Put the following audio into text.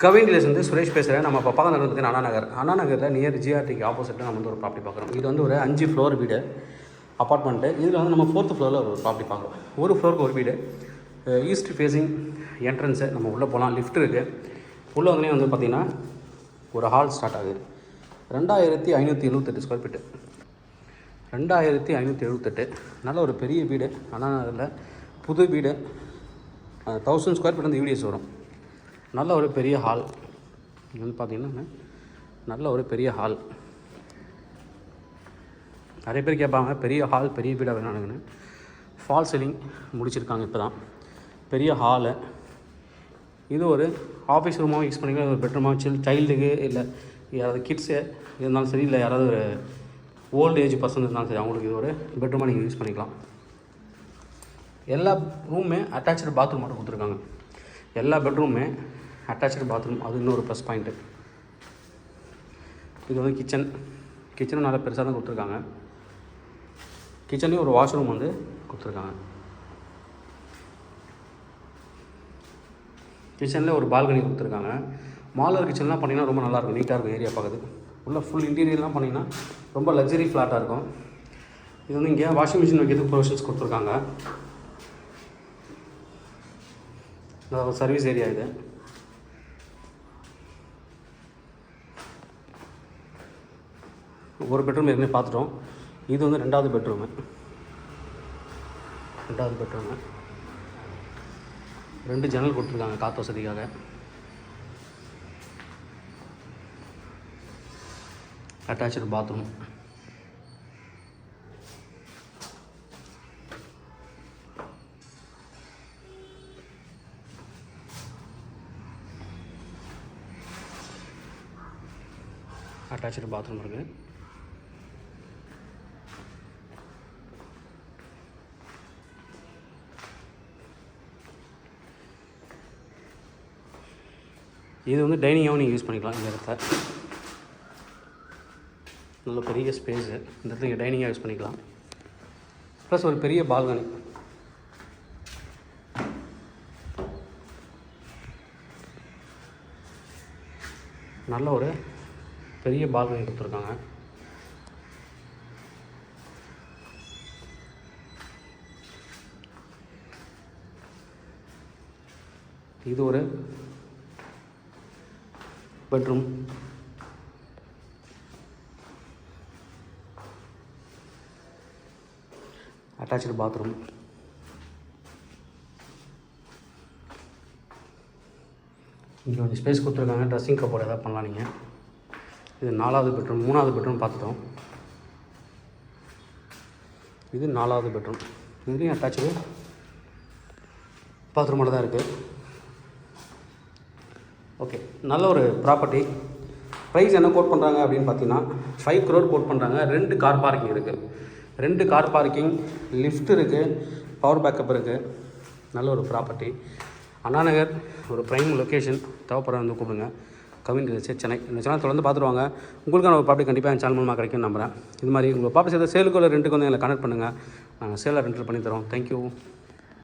கவின்லேருந்து சுரேஷ் பேசுகிறேன். நம்ம இப்போ பார்க்க நடந்தது அண்ணா நகரில் நியர் ஜிஆர்டிக்கு ஆப்போசிட்டில் நம்ம வந்து ஒரு ப்ராப்பர்ட்டி பார்க்குறோம். இது வந்து ஒரு 5 ஃப்ளோர் வீடு அப்பார்ட்மெண்ட்டு. இதில் வந்து நம்ம 4th ஃப்ளோரில் ஒரு ப்ராப்பர்ட்டி பார்க்குறோம். ஒரு ஃப்ளோருக்கு ஒரு வீடு, ஈஸ்ட் ஃபேஸிங் என்ட்ரன்ஸு. நம்ம உள்ளே போகலாம், லிஃப்ட் இருக்குது. உள்ளே வந்து பார்த்திங்கன்னா ஒரு ஹால் ஸ்டார்ட் ஆகுது. 2578 ஸ்கொயர் ஃபீட்டு, 2578. நல்ல ஒரு பெரிய வீடு. அண்ணா நகரில் புது வீடு, 1000 ஸ்கொயர் ஃபீட் வந்து யூடிஎஸ் வரும். நல்ல ஒரு பெரிய ஹால். இது வந்து பார்த்திங்கன்னா நல்ல ஒரு பெரிய ஹால். நிறைய பேர் கேட்பாங்க பெரிய ஹால் பெரிய வீடாக வேணானுங்கன்னு. ஃபால் சீலிங் முடிச்சிருக்காங்க இப்போ தான். பெரிய ஹாலு. இது ஒரு ஆஃபீஸ் ரூமாகவும் யூஸ் பண்ணிக்கலாம், ஒரு பெட்ரூமாக சைல்டுக்கு இல்லை யாராவது கிட்ஸு இருந்தாலும் சரி, இல்லை யாராவது ஒரு ஓல்டு ஏஜ் பர்சன் இருந்தாலும் சரி, அவங்களுக்கு இது ஒரு பெட்ரூமாக நீங்கள் யூஸ் பண்ணிக்கலாம். எல்லா ரூமுமே அட்டாச்சு பாத்ரூம் மட்டும் கொடுத்துருக்காங்க. எல்லா பெட்ரூமே அட்டாச்சு பாத்ரூம், அது இன்னொரு ப்ளஸ் பாயிண்ட்டு. இது வந்து கிச்சனும் நல்லா பெருசாக தான் கொடுத்துருக்காங்க. கிச்சன்லேயும் ஒரு வாஷ்ரூம் வந்து கொடுத்துருக்காங்க. கிச்சனில் ஒரு பால்கனி கொடுத்துருக்காங்க. மாலர் கிச்சன்லாம் பண்ணிங்கன்னா ரொம்ப நல்லாயிருக்கும், நீட்டாக இருக்கும், ஏரியா பார்க்குது. உள்ள ஃபுல் இன்டீரியர்லாம் பண்ணிங்கன்னா ரொம்ப லக்ஸரி ஃப்ளாட்டாக இருக்கும். இது வந்து இங்கே வாஷிங் மிஷின் வைக்கிறதுக்கு ப்ரொவிஷன்ஸ் கொடுத்துருக்காங்க. சர்வீஸ் ஏரியா இது. ஒரு பெட்ரூம் ஏற்கனவே பார்த்துட்டோம். இது வந்து ரெண்டாவது பெட்ரூமு. ரெண்டு ஜன்னல் கொடுத்துருக்காங்க காற்று வசதிக்காக. Attach bathroom. அட்டாச்சு பாத்ரூம் இருக்குது. இது வந்து டைனிங்காகவும் நீங்கள் யூஸ் பண்ணிக்கலாம். இந்த இடத்த நல்ல பெரிய ஸ்பேஸு. இந்த இடத்துல நீங்கள் டைனிங்காக யூஸ் பண்ணிக்கலாம். ப்ளஸ் ஒரு பெரிய பால்கனி. நல்ல ஒரு பெரிய பால்கனி கொடுத்துருக்காங்க. இது ஒரு பெட்ரூம். Attach bathroom. இங்கே கொஞ்சம் ஸ்பேஸ் கொடுத்துருக்காங்க. ட்ரெஸ்ஸிங் கப்போர்ட் எதாவது பண்ணலாம் நீங்கள். இது 4வது பெட்ரூம். 3வது பெட்ரூம் பார்த்துட்டோம். இது 4வது பெட்ரூம். இதுலேயும் அட்டாச்சு பாத்ரூமோட தான் இருக்குது. ஓகே, நல்ல ஒரு ப்ராப்பர்ட்டி. ப்ரைஸ் என்ன கோட் பண்ணுறாங்க அப்படின்னு பார்த்தீங்கன்னா 5 crore கோட் பண்ணுறாங்க. 2 கார் பார்க்கிங் இருக்குது. 2 கார் பார்க்கிங், லிஃப்ட் இருக்குது, பவர் பேக்கப் இருக்குது. நல்ல ஒரு ப்ராப்பர்ட்டி. அண்ணா நகர் ஒரு ப்ரைம் லொக்கேஷன். தேவைப்படுற வந்து கூப்பிடுங்க. கவின் சென்னை. இந்த சேனல் தொடர்ந்து பார்த்துருவாங்க. உங்களுக்கான ஒரு ப்ராப்பர்ட்டி கண்டிப்பாக என் சேனல் மூலமாக கிடைக்கும்னு நம்புகிறேன். இது மாதிரி உங்கள் ப்ராப்பர்ட்டி சேர்த்து சேலுக்கு இல்லை ரெண்டுக்கு வந்து எங்களை கனெக்ட் பண்ணுங்கள். நாங்கள் சேலில் ரெண்டல் பண்ணி தரோம். தேங்க்யூ.